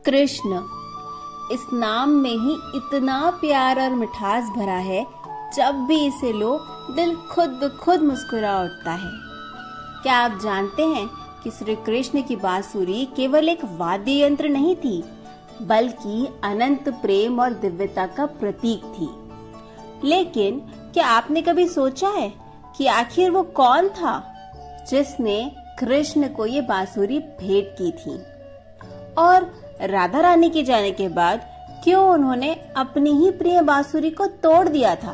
कृष्ण, इस नाम में ही इतना प्यार और मिठास भरा है, जब भी इसे लो दिल खुद खुद मुस्कुरा उठता है। क्या आप जानते हैं कि श्री कृष्ण की बांसुरी केवल एक वाद्य यंत्र नहीं थी, बल्कि अनंत प्रेम और दिव्यता का प्रतीक थी। लेकिन क्या आपने कभी सोचा है कि आखिर वो कौन था जिसने कृष्ण को ये बांसुरी भेंट की थी? और राधा रानी के जाने के बाद क्यों उन्होंने अपनी ही प्रिय बांसुरी को तोड़ दिया था?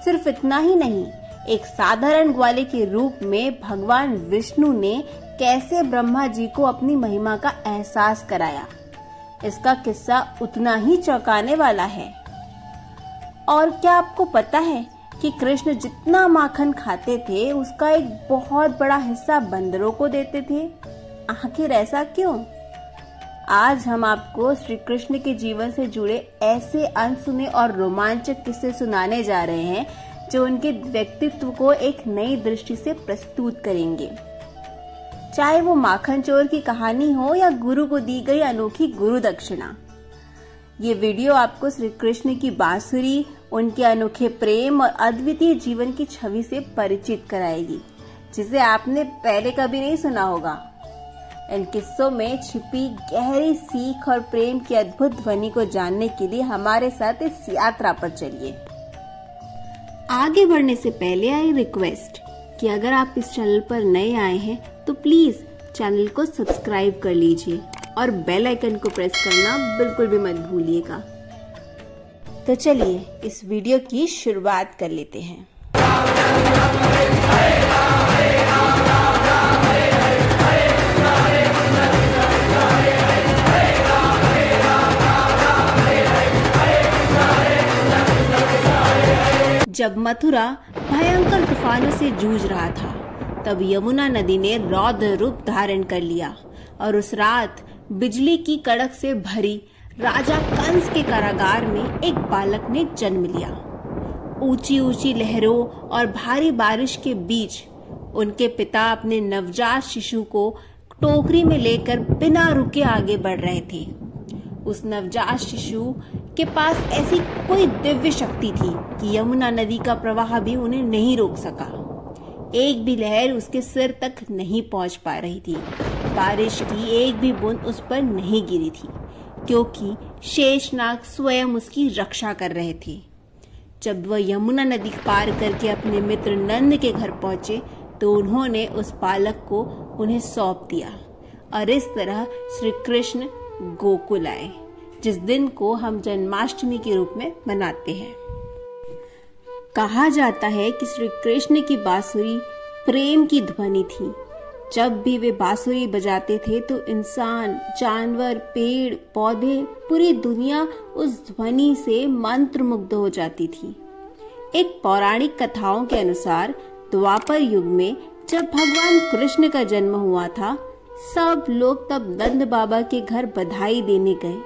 सिर्फ इतना ही नहीं, एक साधारण ग्वाले के रूप में भगवान विष्णु ने कैसे ब्रह्मा जी को अपनी महिमा का एहसास कराया, इसका किस्सा उतना ही चौंकाने वाला है। और क्या आपको पता है कि कृष्ण जितना माखन खाते थे, उसका एक बहुत बड़ा हिस्सा बंदरों को देते थे? आखिर ऐसा क्यों? आज हम आपको श्री कृष्ण के जीवन से जुड़े ऐसे अनसुने और रोमांचक किस्से सुनाने जा रहे हैं, जो उनके व्यक्तित्व को एक नई दृष्टि से प्रस्तुत करेंगे। चाहे वो माखन चोर की कहानी हो या गुरु को दी गई अनोखी गुरु दक्षिणा, ये वीडियो आपको श्री कृष्ण की बांसुरी, उनके अनोखे प्रेम और अद्वितीय जीवन की छवि से परिचित कराएगी, जिसे आपने पहले कभी नहीं सुना होगा। इन किस्सों में छिपी गहरी सीख और प्रेम की अद्भुत ध्वनि को जानने के लिए हमारे साथ इस यात्रा पर चलिए। आगे बढ़ने से पहले आई रिक्वेस्ट कि अगर आप इस चैनल पर नए आए हैं तो प्लीज चैनल को सब्सक्राइब कर लीजिए और बेल आइकन को प्रेस करना बिल्कुल भी मत भूलिएगा। तो चलिए इस वीडियो की शुरुआत कर लेते हैं। जब मथुरा भयंकर तूफानों से जूझ रहा था, तब यमुना नदी ने रौद्र रूप धारण कर लिया और उस रात बिजली की कड़क से भरी राजा कंस के कारागार में एक बालक ने जन्म लिया। ऊंची ऊंची लहरों और भारी बारिश के बीच उनके पिता अपने नवजात शिशु को टोकरी में लेकर बिना रुके आगे बढ़ रहे थे। उस नवजात शिशु के पास ऐसी कोई दिव्य शक्ति थी कि यमुना नदी का प्रवाह भी उन्हें नहीं रोक सका। एक भी लहर उसके सिर तक नहीं पहुंच पा रही थी। बारिश की एक भी बूंद उस पर नहीं गिरी थी, क्योंकि शेषनाग स्वयं उसकी रक्षा कर रहे थे। जब वह यमुना नदी पार करके अपने मित्र नंद के घर पहुंचे, तो उन्होंने उस बालक को उन्हें सौंप दिया और इस तरह श्री कृष्ण गोकुल आए, जिस दिन को हम जन्माष्टमी के रूप में मनाते हैं। कहा जाता है कि श्री कृष्ण की बांसुरी प्रेम की ध्वनि थी। जब भी वे बांसुरी बजाते थे तो इंसान, जानवर, पेड़ पौधे, पूरी दुनिया उस ध्वनि से मंत्रमुग्ध हो जाती थी। एक पौराणिक कथाओं के अनुसार द्वापर युग में जब भगवान कृष्ण का जन्म हुआ था, सब लोग तब नंद बाबा के घर बधाई देने गए।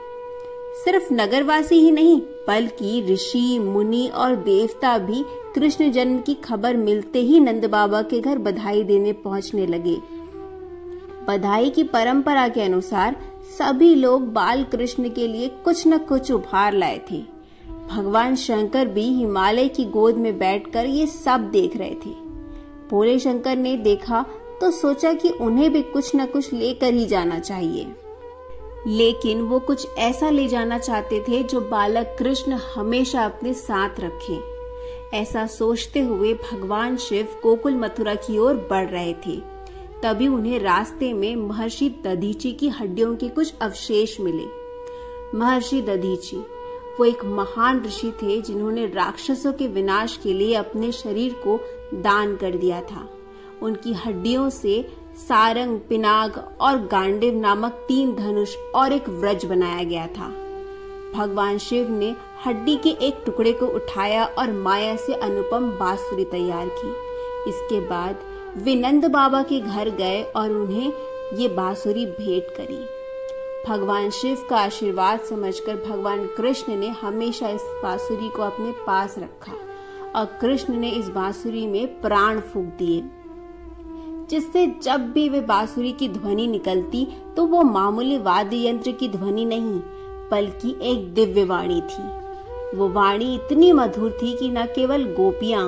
सिर्फ नगरवासी ही नहीं, बल्कि ऋषि, मुनि और देवता भी कृष्ण जन्म की खबर मिलते ही नंद बाबा के घर बधाई देने पहुंचने लगे। बधाई की परंपरा के अनुसार सभी लोग बाल कृष्ण के लिए कुछ न कुछ उपहार लाए थे। भगवान शंकर भी हिमालय की गोद में बैठकर ये सब देख रहे थे। भोले शंकर ने देखा तो सोचा कि उन्हें भी कुछ न कुछ लेकर ही जाना चाहिए, लेकिन वो कुछ ऐसा ले जाना चाहते थे जो बालक कृष्ण हमेशा अपने साथ रखे। ऐसा सोचते हुए भगवान शिव गोकुल मथुरा की ओर बढ़ रहे थे। तभी उन्हें रास्ते में महर्षि दधीची की हड्डियों के कुछ अवशेष मिले। महर्षि दधीची वो एक महान ऋषि थे, जिन्होंने राक्षसों के विनाश के लिए अपने शरीर को दान कर दिया था। उनकी हड्डियों से सारंग, पिनाक और गांडिव नामक 3 धनुष और एक व्रज बनाया गया था। भगवान शिव ने हड्डी के एक टुकड़े को उठाया और माया से अनुपम बांसुरी तैयार की। इसके बाद वे नंद बाबा के घर गए और उन्हें ये बांसुरी भेंट करी। भगवान शिव का आशीर्वाद समझकर भगवान कृष्ण ने हमेशा इस बांसुरी को अपने पास रखा और कृष्ण ने इस बांसुरी में प्राण फूंक दिए। जिससे जब भी वे बांसुरी की ध्वनि निकलती तो वो मामूली वाद्य यंत्र की ध्वनि नहीं बल्कि एक दिव्य वाणी थी। वो वाणी इतनी मधुर थी कि न केवल गोपियां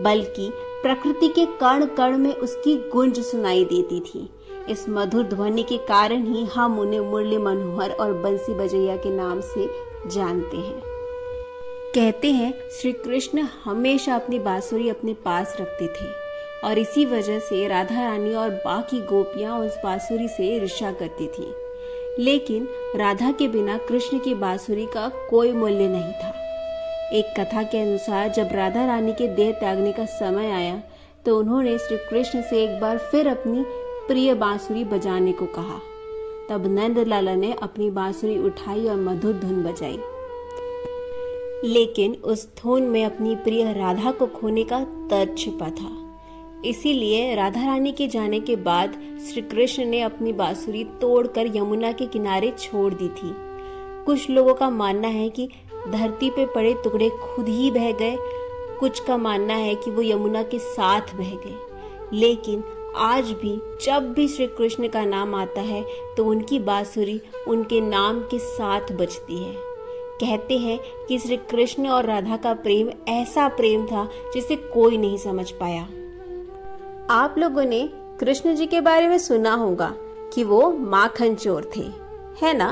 बल्कि प्रकृति के कण कण में उसकी गूंज सुनाई देती थी। इस मधुर ध्वनि के कारण ही हम उन्हें मुरली मनोहर और बंसी बजैया के नाम से जानते हैं। कहते हैं श्री कृष्ण हमेशा अपनी बांसुरी अपने पास रखते थे और इसी वजह से राधा रानी और बाकी गोपियां उस बांसुरी से ईर्ष्या करती थी। लेकिन राधा के बिना कृष्ण की बांसुरी का कोई मूल्य नहीं था। एक कथा के अनुसार जब राधा रानी के देह त्यागने का समय आया तो उन्होंने श्री कृष्ण से एक बार फिर अपनी प्रिय बांसुरी बजाने को कहा। तब नंद लाला ने अपनी बांसुरी उठाई और मधुर धुन बजाई, लेकिन उस धुन में अपनी प्रिय राधा को खोने का दर्द छिपा था। इसीलिए राधा रानी के जाने के बाद श्री कृष्ण ने अपनी बांसुरी तोड़कर यमुना के किनारे छोड़ दी थी। कुछ लोगों का मानना है कि धरती पे पड़े टुकड़े खुद ही बह गए, कुछ का मानना है कि वो यमुना के साथ बह गए। लेकिन आज भी जब भी श्री कृष्ण का नाम आता है तो उनकी बांसुरी उनके नाम के साथ बजती है। कहते हैं कि श्री कृष्ण और राधा का प्रेम ऐसा प्रेम था जिसे कोई नहीं समझ पाया। आप लोगों ने कृष्ण जी के बारे में सुना होगा कि वो माखन चोर थे, है ना?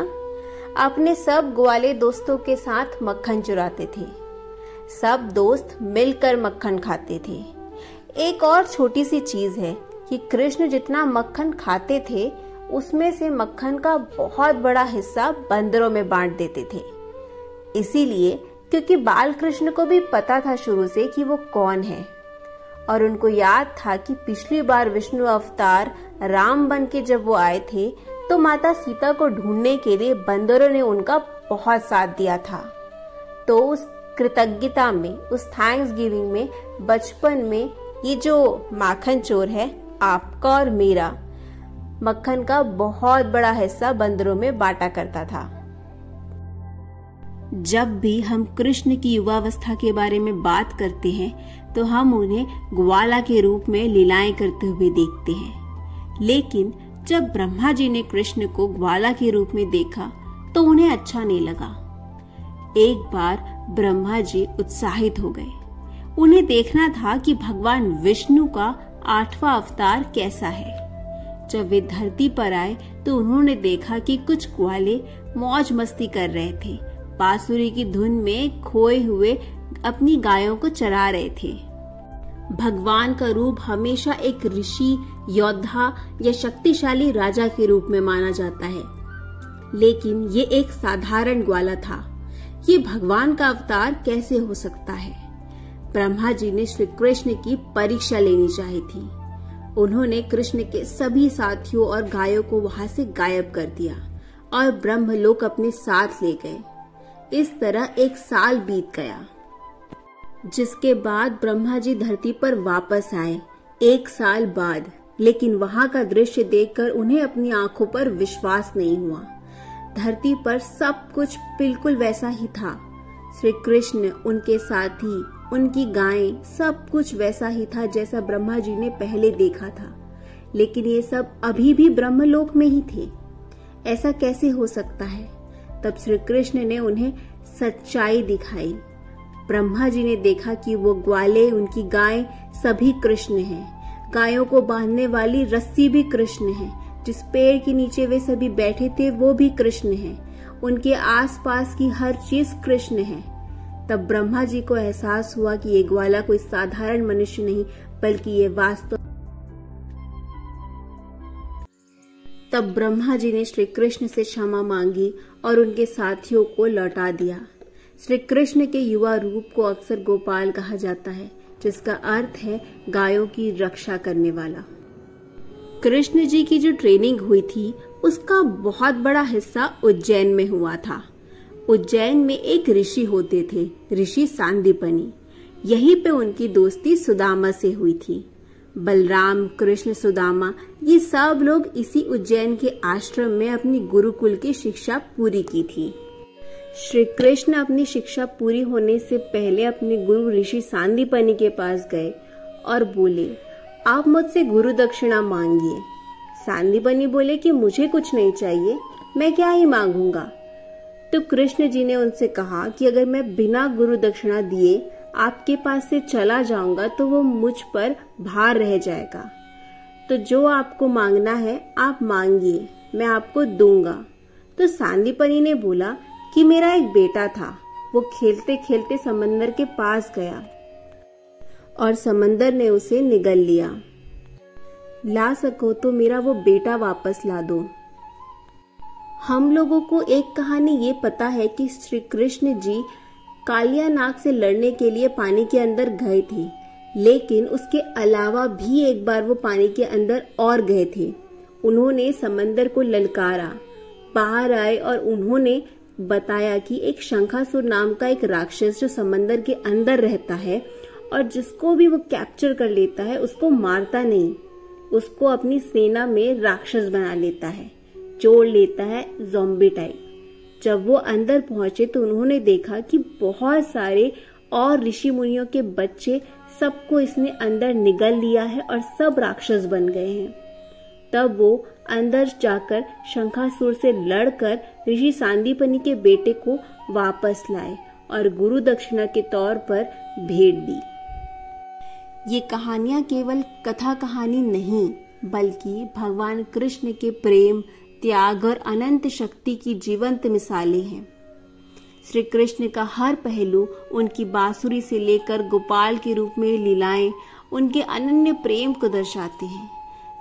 अपने सब ग्वाले दोस्तों के साथ मक्खन चुराते थे। सब दोस्त मिलकर मक्खन खाते थे। एक और छोटी सी चीज है कि कृष्ण जितना मक्खन खाते थे उसमें से मक्खन का बहुत बड़ा हिस्सा बंदरों में बांट देते थे। इसीलिए क्योंकि बाल कृष्ण को भी पता था शुरू से कि वो कौन है और उनको याद था कि पिछली बार विष्णु अवतार राम बन के जब वो आए थे तो माता सीता को ढूंढने के लिए बंदरों ने उनका बहुत साथ दिया था। तो उस कृतज्ञता में, उस थैंक्स गिविंग में बचपन में ये जो माखन चोर है आपका और मेरा, मक्खन का बहुत बड़ा हिस्सा बंदरों में बांटा करता था। जब भी हम कृष्ण की युवावस्था के बारे में बात करते हैं तो हम उन्हें ग्वाला के रूप में लीलाएं करते हुए देखते हैं। लेकिन जब ब्रह्मा जी ने कृष्ण को ग्वाला के रूप में देखा तो उन्हें अच्छा नहीं लगा। एक बार ब्रह्मा जी उत्साहित हो गए। उन्हें देखना था कि भगवान विष्णु का 8वां अवतार कैसा है। जब वे धरती पर आए तो उन्होंने देखा कि कुछ ग्वाले मौज मस्ती कर रहे थे, बांसुरी की धुन में खोए हुए अपनी गायों को चरा रहे थे। भगवान का रूप हमेशा एक ऋषि, योद्धा या शक्तिशाली राजा के रूप में माना जाता है, लेकिन ये एक साधारण ग्वाला था। ये भगवान का अवतार कैसे हो सकता है? ब्रह्मा जी ने श्री कृष्ण की परीक्षा लेनी चाहिए थी। उन्होंने कृष्ण के सभी साथियों और गायों को वहां से गायब कर दिया और ब्रह्मलोक अपने साथ ले गए। इस तरह 1 साल बीत गया, जिसके बाद ब्रह्मा जी धरती पर वापस आए 1 साल बाद। लेकिन वहां का दृश्य देखकर उन्हें अपनी आंखों पर विश्वास नहीं हुआ। धरती पर सब कुछ बिल्कुल वैसा ही था। श्री कृष्ण, उनके साथी, उनकी गायें, सब कुछ वैसा ही था जैसा ब्रह्मा जी ने पहले देखा था। लेकिन ये सब अभी भी ब्रह्मलोक में ही थे। ऐसा कैसे हो सकता है? तब श्री कृष्ण ने उन्हें सच्चाई दिखाई। ब्रह्मा जी ने देखा कि वो ग्वाले, उनकी गायें सभी कृष्ण हैं। गायों को बांधने वाली रस्सी भी कृष्ण है। जिस पेड़ के नीचे वे सभी बैठे थे वो भी कृष्ण है। उनके आसपास की हर चीज कृष्ण है। तब ब्रह्मा जी को एहसास हुआ कि ये ग्वाला कोई साधारण मनुष्य नहीं बल्कि ये वास्तव। तब ब्रह्मा जी ने श्री कृष्ण से क्षमा मांगी और उनके साथियों को लौटा दिया। श्री कृष्ण के युवा रूप को अक्सर गोपाल कहा जाता है, जिसका अर्थ है गायों की रक्षा करने वाला। कृष्ण जी की जो ट्रेनिंग हुई थी उसका बहुत बड़ा हिस्सा उज्जैन में हुआ था। उज्जैन में एक ऋषि होते थे, ऋषि सांदीपनि। यहीं पे उनकी दोस्ती सुदामा से हुई थी। बलराम, कृष्ण, सुदामा ये सब लोग इसी उज्जैन के आश्रम में अपनी गुरुकुल की शिक्षा पूरी की थी। श्री कृष्ण अपनी शिक्षा पूरी होने से पहले अपने गुरु ऋषि सांदीपनि के पास गए और बोले, आप मुझसे गुरु दक्षिणा मांगिए। सांदीपनी बोले कि मुझे कुछ नहीं चाहिए, मैं क्या ही मांगूंगा। तो कृष्ण जी ने उनसे कहा कि अगर मैं बिना गुरु दक्षिणा दिए आपके पास से चला जाऊंगा तो वो मुझ पर भार रह जाएगा। तो जो आपको मांगना है आप मांगिए, मैं आपको दूंगा। तो सांदीपनी ने बोला कि मेरा एक बेटा था, वो खेलते खेलते समंदर के पास गया और समंदर ने उसे निगल लिया। ला सको तो मेरा वो बेटा वापस ला दो। हम लोगों को एक कहानी ये पता है कि श्री कृष्ण जी कालिया नाग से लड़ने के लिए पानी के अंदर गए थे, लेकिन उसके अलावा भी एक बार वो पानी के अंदर और गए थे। उन्होंने समंदर को ललकारा, बाहर आए और उन्होंने बताया कि एक शंखासुर नाम का एक राक्षस जो समंदर के अंदर रहता है और जिसको भी वो कैप्चर कर लेता है उसको मारता नहीं, उसको अपनी सेना में राक्षस बना लेता है, जोड़ लेता है ज़ॉम्बी टाइप। जब वो अंदर पहुंचे तो उन्होंने देखा कि बहुत सारे और ऋषि मुनियों के बच्चे, सबको इसने अंदर निगल लिया है और सब राक्षस बन गए हैं। तब वो अंदर जाकर शंखासुर से लड़कर ऋषि सांदीपनी के बेटे को वापस लाए और गुरु दक्षिणा के तौर पर भेंट दी। ये कहानियां केवल कथा कहानी नहीं, बल्कि भगवान कृष्ण के प्रेम, त्याग और अनंत शक्ति की जीवंत मिसालें हैं। श्री कृष्ण का हर पहलू, उनकी बांसुरी से लेकर गोपाल के रूप में लीलाएं, उनके अनन्य प्रेम को दर्शाते हैं।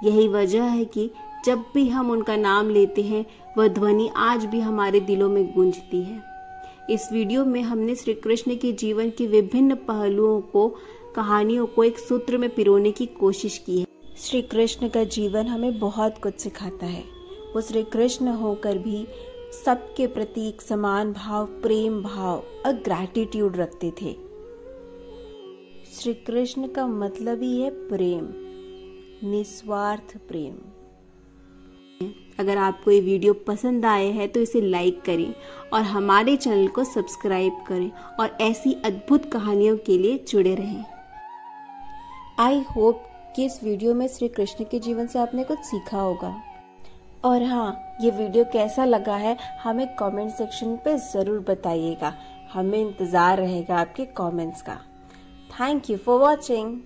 यही वजह है कि जब भी हम उनका नाम लेते हैं वह ध्वनि आज भी हमारे दिलों में गूंजती है। इस वीडियो में हमने श्री कृष्ण के जीवन के विभिन्न पहलुओं को, कहानियों को एक सूत्र में पिरोने की कोशिश की है। श्री कृष्ण का जीवन हमें बहुत कुछ सिखाता है। वो श्री कृष्ण होकर भी सबके प्रति एक समान भाव, प्रेम भाव और ग्रैटिट्यूड रखते थे। श्री कृष्ण का मतलब ही है प्रेम, निस्वार्थ प्रेम। अगर आपको ये वीडियो पसंद आए है तो इसे लाइक करें और हमारे चैनल को सब्सक्राइब करें और ऐसी अद्भुत कहानियों के लिए जुड़े रहें। आई होप कि इस वीडियो में श्री कृष्ण के जीवन से आपने कुछ सीखा होगा। और हाँ, ये वीडियो कैसा लगा है हमें कमेंट सेक्शन पे जरूर बताइएगा। हमें इंतजार रहेगा आपके कमेंट्स का। Thank you for watching.